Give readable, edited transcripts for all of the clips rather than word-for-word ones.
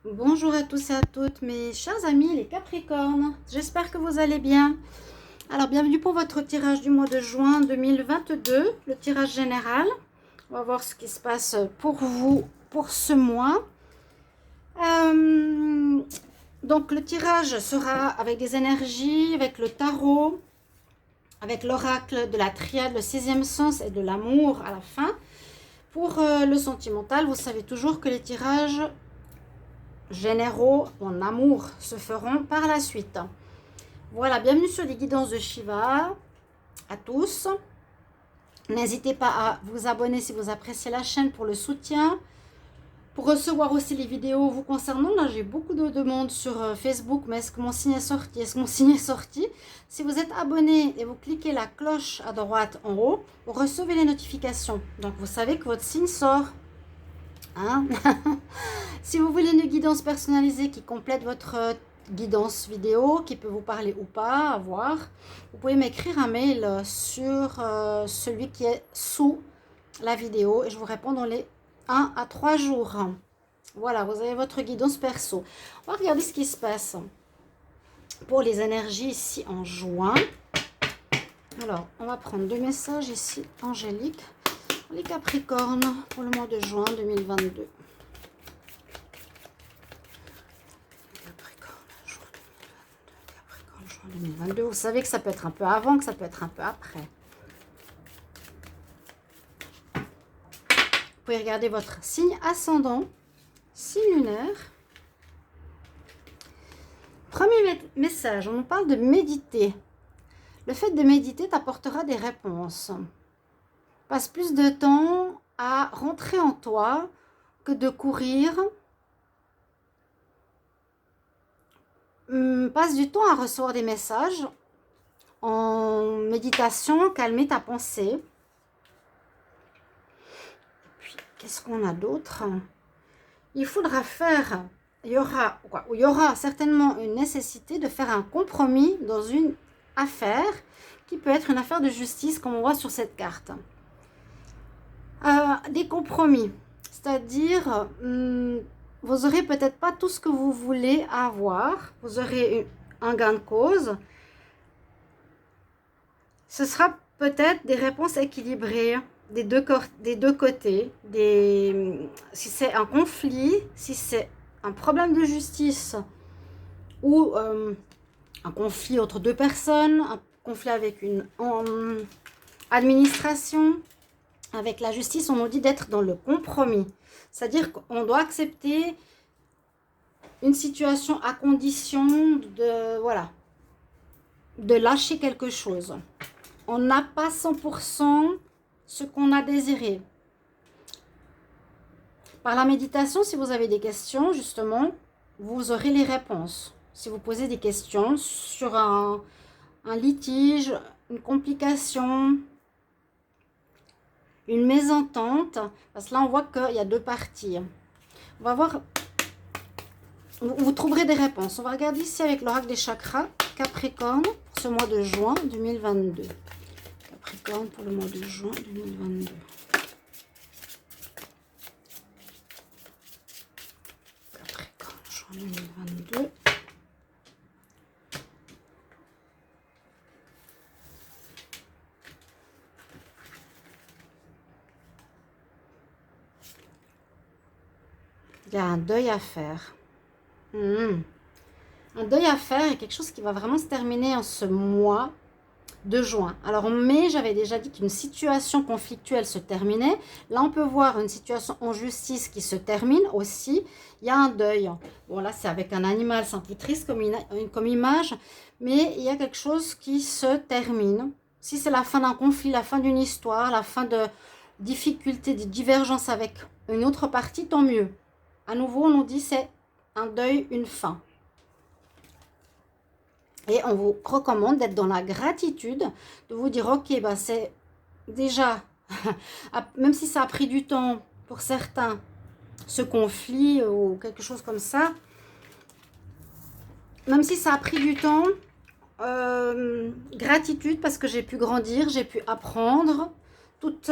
Bonjour à tous et à toutes mes chers amis les Capricornes, j'espère que vous allez bien. Alors bienvenue pour votre tirage du mois de juin 2022, le tirage général. On va voir ce qui se passe pour vous pour ce mois. Donc le tirage sera avec des énergies, avec le tarot, avec l'oracle de la triade, le sixième sens et de l'amour à la fin. Pour le sentimental, vous savez toujours que les tirages généraux en amour se feront par la suite. Voilà, bienvenue sur les guidances de Shiva à tous. N'hésitez pas à vous abonner si vous appréciez la chaîne pour le soutien. Pour recevoir aussi les vidéos vous concernant, là j'ai beaucoup de demandes sur Facebook, mais est-ce que mon signe est sorti? Est-ce que mon signe est sorti? Si vous êtes abonné et vous cliquez la cloche à droite en haut, vous recevez les notifications. Donc vous savez que votre signe sort. Hein? Si vous voulez une guidance personnalisée qui complète votre guidance vidéo, qui peut vous parler ou pas, à voir, vous pouvez m'écrire un mail sur celui qui est sous la vidéo et je vous réponds dans les 1 à 3 jours. Voilà, vous avez votre guidance perso. On va regarder ce qui se passe pour les énergies ici en juin. Alors, on va prendre deux messages ici, angéliques. Les Capricornes pour le mois de juin 2022. Capricorne, juin 2022. Capricorne, juin 2022. Vous savez que ça peut être un peu avant, que ça peut être un peu après. Vous pouvez regarder votre signe ascendant, signe lunaire. Premier message, on nous parle de méditer. Le fait de méditer t'apportera des réponses. Passe plus de temps à rentrer en toi que de courir. Passe du temps à recevoir des messages en méditation, calmer ta pensée. Puis, qu'est-ce qu'on a d'autre? Il faudra faire, il y aura certainement une nécessité de faire un compromis dans une affaire qui peut être une affaire de justice comme on voit sur cette carte. Des compromis, c'est-à-dire vous aurez peut-être pas tout ce que vous voulez avoir, vous aurez un gain de cause, ce sera peut-être des réponses équilibrées des deux côtés, si c'est un conflit, si c'est un problème de justice ou un conflit entre deux personnes, un conflit avec une administration. Avec la justice, on nous dit d'être dans le compromis. C'est-à-dire qu'on doit accepter une situation à condition de lâcher quelque chose. On n'a pas 100% ce qu'on a désiré. Par la méditation, si vous avez des questions, justement, vous aurez les réponses. Si vous posez des questions sur un litige, une complication, une mésentente, parce que là on voit qu'il y a deux parties. On va voir, vous trouverez des réponses. On va regarder ici avec l'oracle des chakras, Capricorne, pour ce mois de juin 2022. Capricorne pour le mois de juin 2022. Capricorne, juin 2022. Il y a un deuil à faire. Un deuil à faire et quelque chose qui va vraiment se terminer en ce mois de juin. Alors en mai, j'avais déjà dit qu'une situation conflictuelle se terminait. Là, on peut voir une situation en justice qui se termine aussi. Il y a un deuil. Bon, là, c'est avec un animal, c'est un peu triste comme image, mais il y a quelque chose qui se termine. Si c'est la fin d'un conflit, la fin d'une histoire, la fin de difficultés, de divergences avec une autre partie, tant mieux. À nouveau, on nous dit c'est un deuil, une fin. Et on vous recommande d'être dans la gratitude, de vous dire, ok, bah c'est déjà, même si ça a pris du temps pour certains, ce conflit ou quelque chose comme ça, même si ça a pris du temps, gratitude parce que j'ai pu grandir, j'ai pu apprendre, toute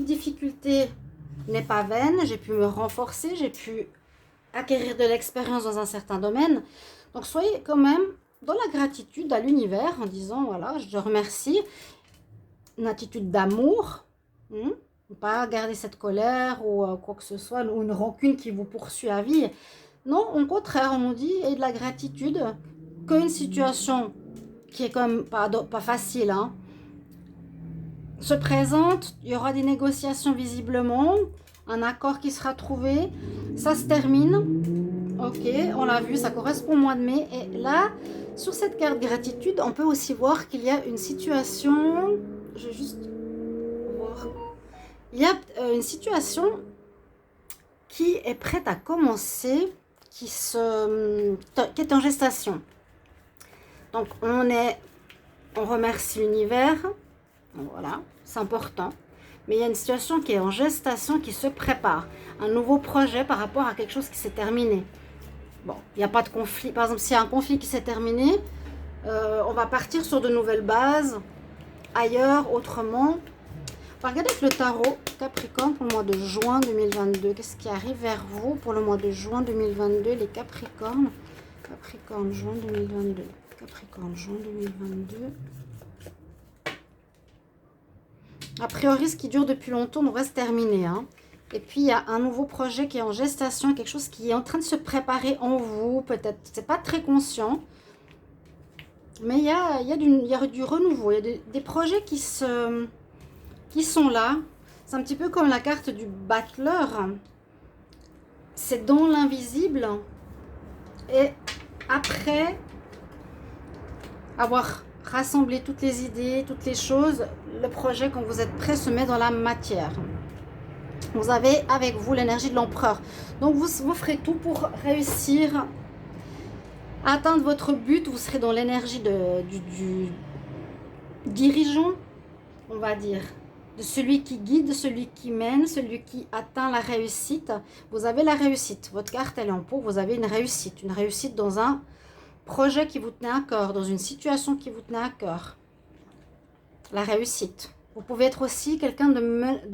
difficulté n'est pas vaine, j'ai pu me renforcer, j'ai pu acquérir de l'expérience dans un certain domaine. Donc soyez quand même dans la gratitude à l'univers en disant voilà, je te remercie. Une attitude d'amour, pas garder cette colère ou quoi que ce soit, ou une rancune qui vous poursuit à vie. Non, au contraire, on nous dit et de la gratitude qu'une situation qui est quand même pas facile se présente, il y aura des négociations visiblement, un accord qui sera trouvé, ça se termine, ok, on l'a vu, ça correspond au mois de mai, et là, sur cette carte gratitude, on peut aussi voir qu'il y a une situation, je vais juste voir, il y a une situation qui est prête à commencer, qui est en gestation. Donc on remercie l'univers, voilà, c'est important. Mais il y a une situation qui est en gestation, qui se prépare. Un nouveau projet par rapport à quelque chose qui s'est terminé. Bon, il n'y a pas de conflit. Par exemple, s'il y a un conflit qui s'est terminé, on va partir sur de nouvelles bases, ailleurs, autrement. On va regarder avec le tarot Capricorne pour le mois de juin 2022. Qu'est-ce qui arrive vers vous pour le mois de juin 2022, les Capricornes? Capricorne, juin 2022. Capricorne, juin 2022. A priori, ce qui dure depuis longtemps devrait se terminer. Et puis, il y a un nouveau projet qui est en gestation, quelque chose qui est en train de se préparer en vous. Peut-être, c'est pas très conscient. Mais il y a du renouveau. Il y a des projets qui sont là. C'est un petit peu comme la carte du battleur. C'est dans l'invisible. Et après avoir rassemblé toutes les idées, toutes les choses, le projet, quand vous êtes prêt, se met dans la matière. Vous avez avec vous l'énergie de l'empereur. Donc vous ferez tout pour réussir à atteindre votre but. Vous serez dans l'énergie du dirigeant, on va dire. De celui qui guide, celui qui mène, celui qui atteint la réussite. Vous avez la réussite. Votre carte, elle est en pot. Vous avez une réussite. Une réussite dans un projet qui vous tenait à cœur, dans une situation qui vous tenait à cœur. La réussite. Vous pouvez être aussi quelqu'un de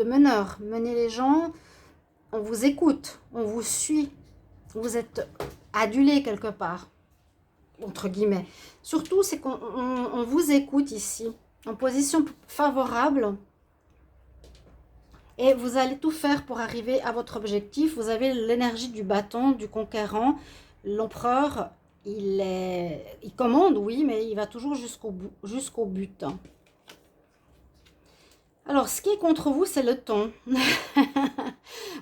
meneur. Mener les gens, on vous écoute, on vous suit. Vous êtes adulé quelque part, entre guillemets. Surtout, c'est qu'on vous écoute ici, en position favorable. Et vous allez tout faire pour arriver à votre objectif. Vous avez l'énergie du bâton, du conquérant. L'empereur, il commande, oui, mais il va toujours jusqu'au but. Alors, ce qui est contre vous, c'est le temps.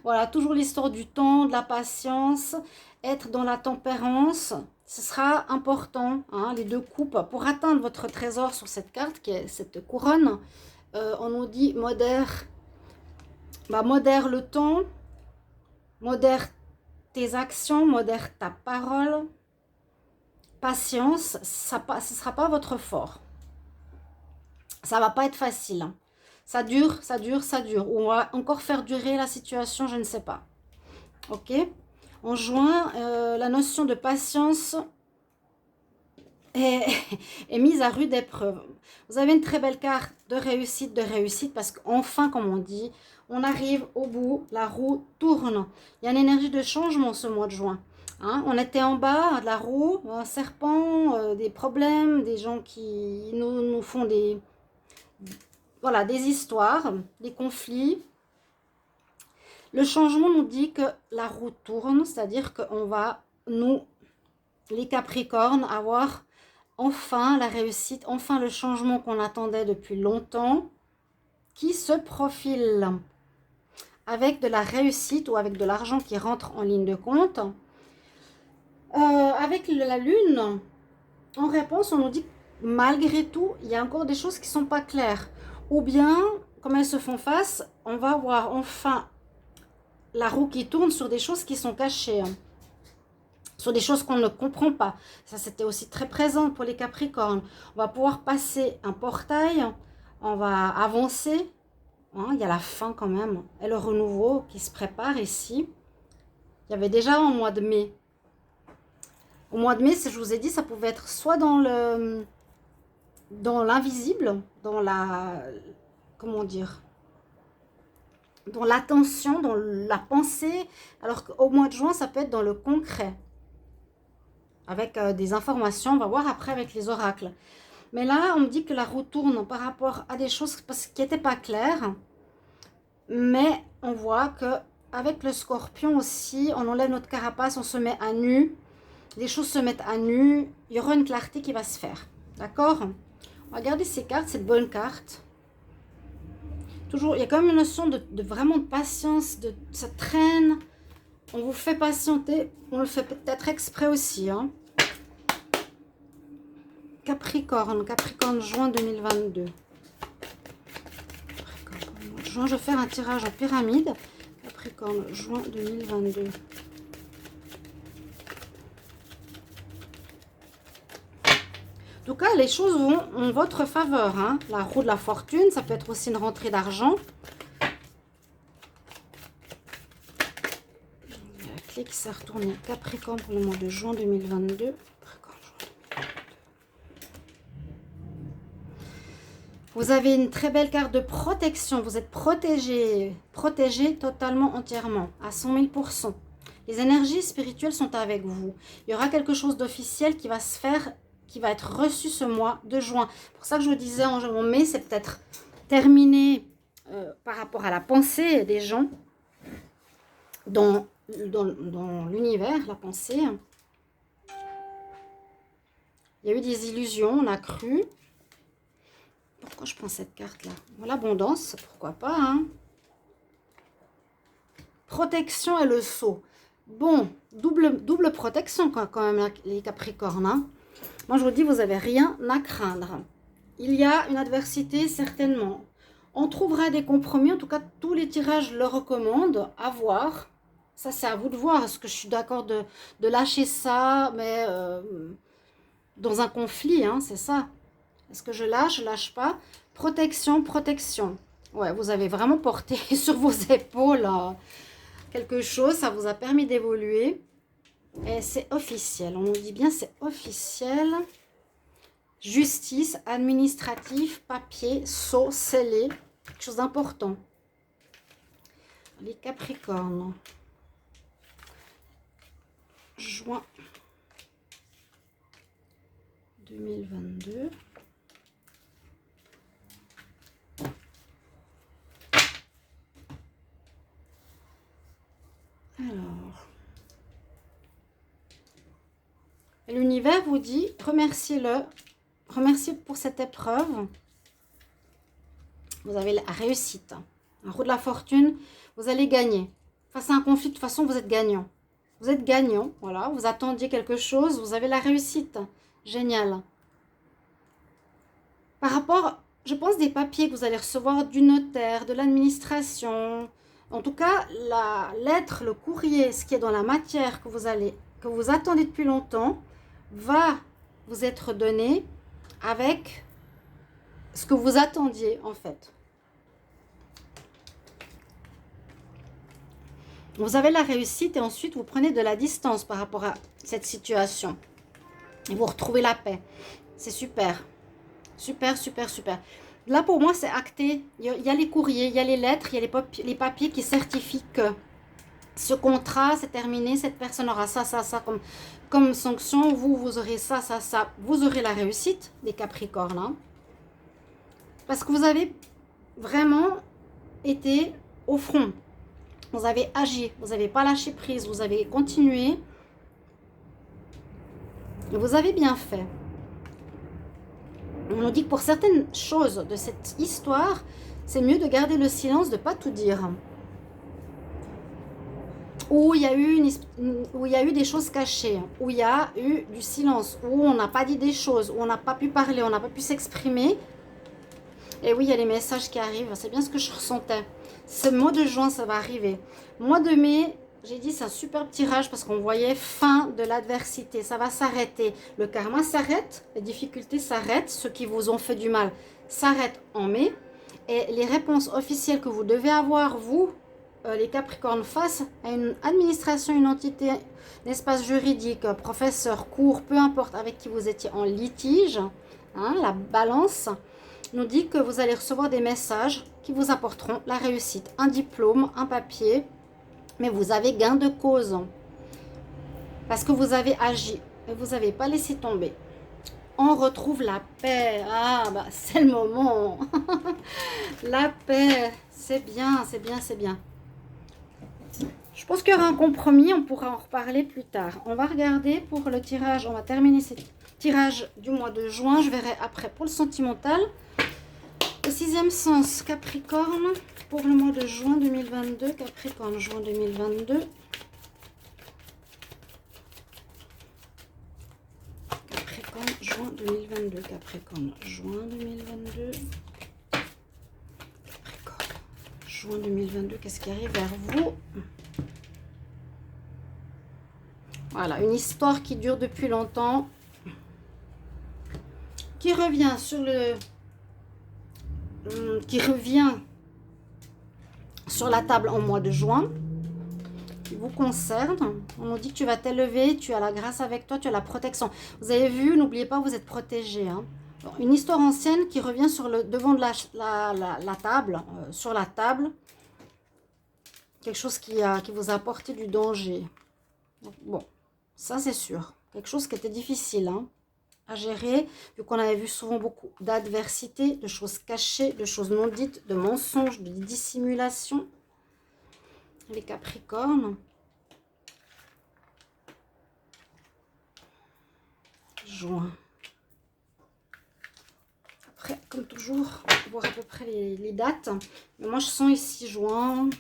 Voilà, toujours l'histoire du temps, de la patience, être dans la tempérance. Ce sera important, les deux coupes. Pour atteindre votre trésor sur cette carte, qui est cette couronne, on nous dit modère le temps, modère tes actions, modère ta parole. Patience, ce ne sera pas votre fort. Ça ne va pas être facile. Ça dure, ça dure, ça dure. Ou on va encore faire durer la situation, je ne sais pas. Ok? En juin, la notion de patience est mise à rude épreuve. Vous avez une très belle carte de réussite, parce qu'enfin, comme on dit, on arrive au bout, la roue tourne. Il y a une énergie de changement ce mois de juin. On était en bas de la roue, un serpent, des problèmes, des gens qui nous font des histoires, des conflits. Le changement nous dit que la roue tourne, c'est-à-dire qu'on va, nous, les Capricornes, avoir enfin la réussite, enfin le changement qu'on attendait depuis longtemps, qui se profile avec de la réussite ou avec de l'argent qui rentre en ligne de compte. Avec la lune, en réponse, on nous dit que malgré tout, il y a encore des choses qui ne sont pas claires. Ou bien, comme elles se font face, on va voir enfin la roue qui tourne sur des choses qui sont cachées. Sur des choses qu'on ne comprend pas. Ça, c'était aussi très présent pour les Capricornes. On va pouvoir passer un portail, on va avancer. Il y a la fin quand même. Et le renouveau qui se prépare ici. Il y avait déjà au mois de mai. Au mois de mai, je vous ai dit, ça pouvait être soit dans l'invisible, dans la, comment dire, dans l'attention, dans la pensée, alors qu'au mois de juin, ça peut être dans le concret. Avec des informations, on va voir après avec les oracles. Mais là, on me dit que la roue tourne par rapport à des choses qui n'étaient pas claires. Mais on voit que avec le scorpion aussi, on enlève notre carapace, on se met à nu. Les choses se mettent à nu. Il y aura une clarté qui va se faire. D'accord? On va garder ces cartes, cette bonne carte. Toujours, il y a quand même une notion de vraiment de patience, ça traîne. On vous fait patienter. On le fait peut-être exprès aussi. Hein. Capricorne, Capricorne, juin 2022. Capricorne, juin, je vais faire un tirage en pyramide. Capricorne, juin 2022. En tout cas, les choses vont en votre faveur. Hein. La roue de la fortune, ça peut être aussi une rentrée d'argent. La clé qui s'est retournée. Capricorne pour le mois de juin 2022. Vous avez une très belle carte de protection. Vous êtes protégé. Protégé totalement, entièrement. À 100 000%. Les énergies spirituelles sont avec vous. Il y aura quelque chose d'officiel qui va se faire, qui va être reçu ce mois de juin. C'est pour ça que je vous disais en mai, c'est peut-être terminé par rapport à la pensée des gens dans l'univers, la pensée. Il y a eu des illusions, on a cru. Pourquoi je prends cette carte-là? L'abondance, pourquoi pas. Hein. Protection et le sceau. Bon, double protection quand même, les Capricornes. Hein. Moi, je vous dis, vous n'avez rien à craindre. Il y a une adversité, certainement. On trouvera des compromis. En tout cas, tous les tirages le recommandent. À voir. Ça, c'est à vous de voir. Est-ce que je suis d'accord de lâcher ça, mais dans un conflit, hein, c'est ça. Est-ce que je lâche pas? Protection, protection. Ouais, vous avez vraiment porté sur vos épaules quelque chose. Ça vous a permis d'évoluer. Et c'est officiel. On nous dit bien c'est officiel. Justice, administratif, papier, sceau, scellé. Quelque chose d'important. Les Capricornes. Juin 2022. Alors, l'univers vous dit, remerciez-le, remerciez pour cette épreuve. Vous avez la réussite. Un roue de la fortune, vous allez gagner. Face à un conflit, de toute façon, vous êtes gagnant. Vous êtes gagnant, voilà, vous attendiez quelque chose, vous avez la réussite. Génial. Par rapport, je pense, des papiers que vous allez recevoir du notaire, de l'administration. En tout cas, la lettre, le courrier, ce qui est dans la matière que vous attendez depuis longtemps, va vous être donné avec ce que vous attendiez en fait. Vous avez la réussite et ensuite vous prenez de la distance par rapport à cette situation. Et vous retrouvez la paix. C'est super. Super, super, super. Là, pour moi, c'est acté. Il y a les courriers, il y a les lettres, il y a les papiers qui certifient que ce contrat, c'est terminé. Cette personne aura ça, ça, ça comme sanction. Vous aurez ça, ça, ça. Vous aurez la réussite des Capricornes. Hein. Parce que vous avez vraiment été au front. Vous avez agi. Vous n'avez pas lâché prise. Vous avez continué. Et vous avez bien fait. On nous dit que pour certaines choses de cette histoire, c'est mieux de garder le silence, de ne pas tout dire. Où il y a eu des choses cachées, où il y a eu du silence, où on n'a pas dit des choses, où on n'a pas pu parler, on n'a pas pu s'exprimer. Et oui, il y a les messages qui arrivent, c'est bien ce que je ressentais. Ce mois de juin, ça va arriver. Mois de mai, j'ai dit c'est un superbe tirage parce qu'on voyait fin de l'adversité. Ça va s'arrêter. Le karma s'arrête, les difficultés s'arrêtent. Ceux qui vous ont fait du mal s'arrêtent en mai. Et les réponses officielles que vous devez avoir, vous, les Capricornes, face à une administration, une entité, un espace juridique, professeur, cours, peu importe avec qui vous étiez en litige, hein, la balance, nous dit que vous allez recevoir des messages qui vous apporteront la réussite. Un diplôme, un papier, mais vous avez gain de cause. Parce que vous avez agi et vous n'avez pas laissé tomber. On retrouve la paix. Ah, bah, c'est le moment. La paix, c'est bien, c'est bien, c'est bien. Je pense qu'il y aura un compromis, on pourra en reparler plus tard. On va regarder pour le tirage, on va terminer ce tirage du mois de juin. Je verrai après pour le sentimental. Le sixième sens, Capricorne, pour le mois de juin 2022. Capricorne, juin 2022. Capricorne, juin 2022. Capricorne, juin 2022. Capricorne, juin 2022. Qu'est-ce qui arrive vers vous? Voilà, une histoire qui dure depuis longtemps, qui revient sur la table en mois de juin, qui vous concerne. On nous dit que tu vas t'élever, tu as la grâce avec toi, tu as la protection. Vous avez vu, n'oubliez pas, vous êtes protégé. Hein. Bon, une histoire ancienne qui revient sur le devant de la table, sur la table. Quelque chose qui vous a apporté du danger. Donc, bon. Ça, c'est sûr. Quelque chose qui était difficile à gérer, vu qu'on avait vu souvent beaucoup d'adversité, de choses cachées, de choses non dites, de mensonges, de dissimulation. Les Capricornes. Juin. Après, comme toujours, voir à peu près les dates. Mais moi, je sens ici juin.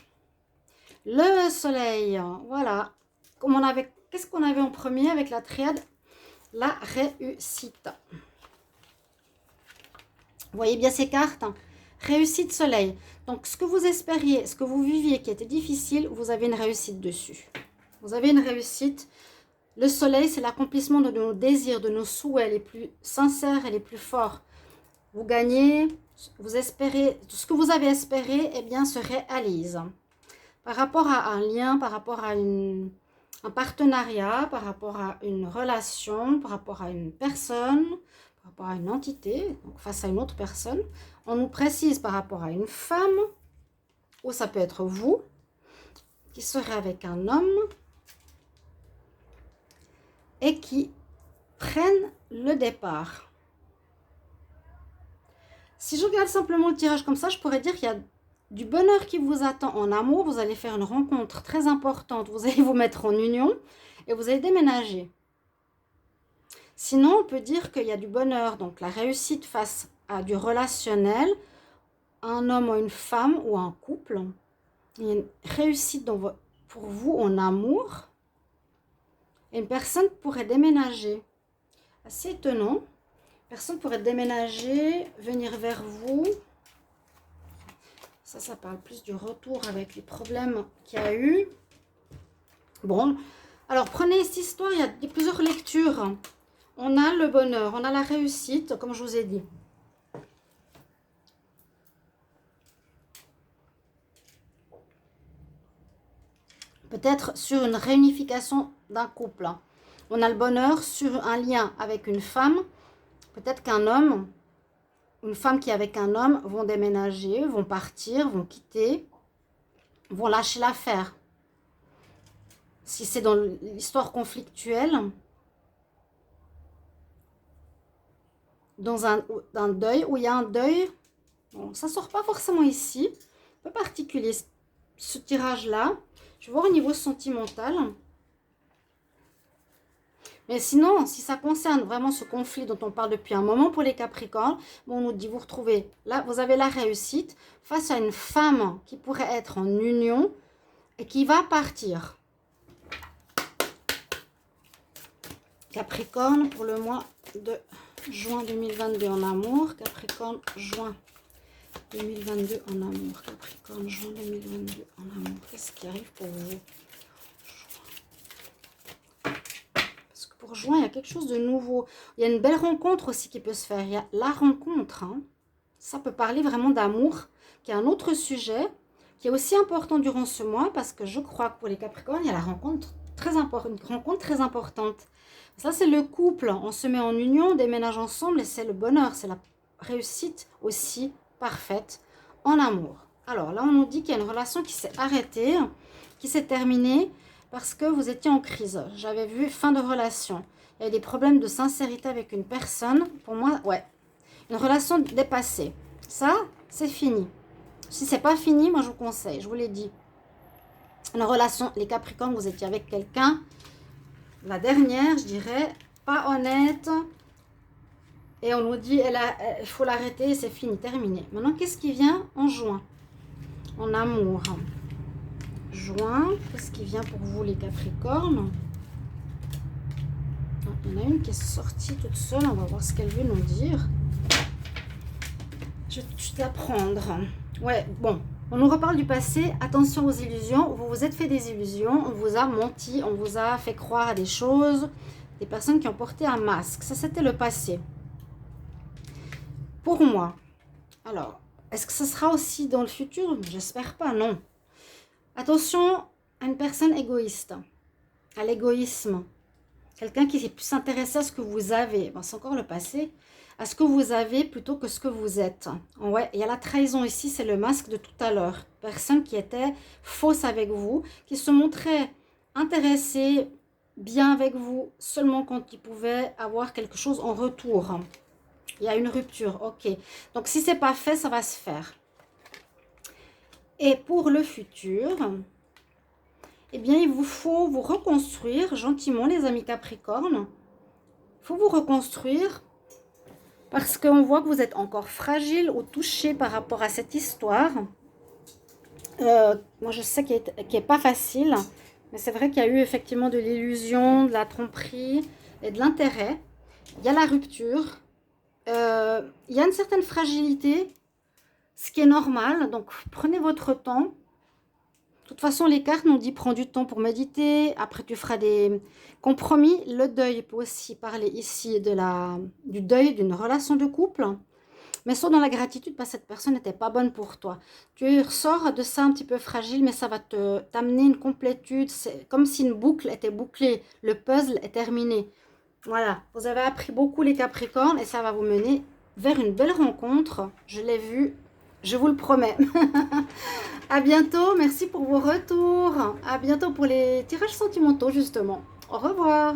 Le soleil. Voilà. Comme on avait... Qu'est-ce qu'on avait en premier avec la triade? La réussite. Vous voyez bien ces cartes? Réussite soleil. Donc, ce que vous espériez, ce que vous viviez qui était difficile, vous avez une réussite dessus. Vous avez une réussite. Le soleil, c'est l'accomplissement de nos désirs, de nos souhaits les plus sincères et les plus forts. Vous gagnez, vous espérez, tout ce que vous avez espéré, eh bien, se réalise. Par rapport à un lien, par rapport à un partenariat, par rapport à une relation, par rapport à une personne, par rapport à une entité, donc face à une autre personne. On nous précise par rapport à une femme, ou ça peut être vous, qui serait avec un homme, et qui prennent le départ. Si je regarde simplement le tirage comme ça, je pourrais dire qu'il y a du bonheur qui vous attend en amour. Vous allez faire une rencontre très importante. Vous allez vous mettre en union et vous allez déménager. Sinon, on peut dire qu'il y a du bonheur. Donc, la réussite face à du relationnel, un homme ou une femme ou un couple. Il y a une réussite pour vous en amour. Et une personne pourrait déménager. Assez étonnant. Une personne pourrait déménager, venir vers vous. Ça parle plus du retour avec les problèmes qu'il y a eu. Bon, alors prenez cette histoire, il y a plusieurs lectures. On a le bonheur, on a la réussite, comme je vous ai dit. Peut-être sur une réunification d'un couple. On a le bonheur sur un lien avec une femme. Peut-être qu'un homme... Une femme qui est avec un homme vont déménager, vont partir, vont quitter, vont lâcher l'affaire. Si c'est dans l'histoire conflictuelle, dans un deuil, où il y a un deuil, bon, ça ne sort pas forcément ici, un peu particulier ce tirage-là. Je vais voir au niveau sentimental. Mais sinon, si ça concerne vraiment ce conflit dont on parle depuis un moment pour les Capricornes, bon, on nous dit, vous retrouvez, là, vous avez la réussite face à une femme qui pourrait être en union et qui va partir. Capricorne pour le mois de juin 2022 en amour. Capricorne, juin 2022 en amour. Capricorne, juin 2022 en amour. Qu'est-ce qui arrive pour vous? Pour juin, il y a quelque chose de nouveau. Il y a une belle rencontre aussi qui peut se faire. Il y a la rencontre. Hein. Ça peut parler vraiment d'amour, qui est un autre sujet, qui est aussi important durant ce mois, parce que je crois que pour les Capricornes, il y a la rencontre très importante, une rencontre très importante. Ça, c'est le couple. On se met en union, on déménage ensemble et c'est le bonheur, c'est la réussite aussi parfaite en amour. Alors là, on nous dit qu'il y a une relation qui s'est arrêtée, qui s'est terminée parce que vous étiez en crise. J'avais vu fin de relation. Il y a des problèmes de sincérité avec une personne. Pour moi, ouais, une relation dépassée. Ça, c'est fini. Si c'est pas fini, moi je vous conseille, je vous l'ai dit. Une relation, les Capricornes, vous étiez avec quelqu'un, la dernière, je dirais, pas honnête. Et on nous dit, il faut l'arrêter, c'est fini, terminé. Maintenant, qu'est-ce qui vient en juin? En amour. Juin, qu'est-ce qui vient pour vous les Capricornes? Il y en a une qui est sortie toute seule, on va voir ce qu'elle veut nous dire. Je vais tout de suite la prendre. Ouais, bon, on nous reparle du passé. Attention aux illusions. Vous vous êtes fait des illusions. On vous a menti. On vous a fait croire à des choses. Des personnes qui ont porté un masque. Ça, c'était le passé. Pour moi. Alors, est-ce que ce sera aussi dans le futur? J'espère pas, non. Attention à une personne égoïste. À l'égoïsme. Quelqu'un qui est plus intéressé à ce que vous avez. Bon, c'est encore le passé. À ce que vous avez plutôt que ce que vous êtes. Ouais, il y a la trahison ici, c'est le masque de tout à l'heure. Personne qui était fausse avec vous, qui se montrait intéressé, bien avec vous, seulement quand il pouvait avoir quelque chose en retour. Il y a une rupture, ok. Donc si c'est pas fait, ça va se faire. Et pour le futur, eh bien il vous faut vous reconstruire gentiment les amis Capricornes. Il faut vous reconstruire. Parce qu'on voit que vous êtes encore fragile ou touché par rapport à cette histoire. Moi, je sais qu'elle n'est pas facile. Mais c'est vrai qu'il y a eu effectivement de l'illusion, de la tromperie et de l'intérêt. Il y a la rupture. Il y a une certaine fragilité, ce qui est normal. Donc, prenez votre temps. De toute façon, les cartes nous disent prends du temps pour méditer. Après, tu feras des compromis. Le deuil peut aussi parler ici du deuil d'une relation de couple. Mais sois dans la gratitude parce que cette personne n'était pas bonne pour toi. Tu ressors de ça un petit peu fragile, mais ça va t'amener une complétude. C'est comme si une boucle était bouclée. Le puzzle est terminé. Voilà. Vous avez appris beaucoup les Capricornes et ça va vous mener vers une belle rencontre. Je l'ai vu. Je vous le promets. À bientôt. Merci pour vos retours. À bientôt pour les tirages sentimentaux, justement. Au revoir.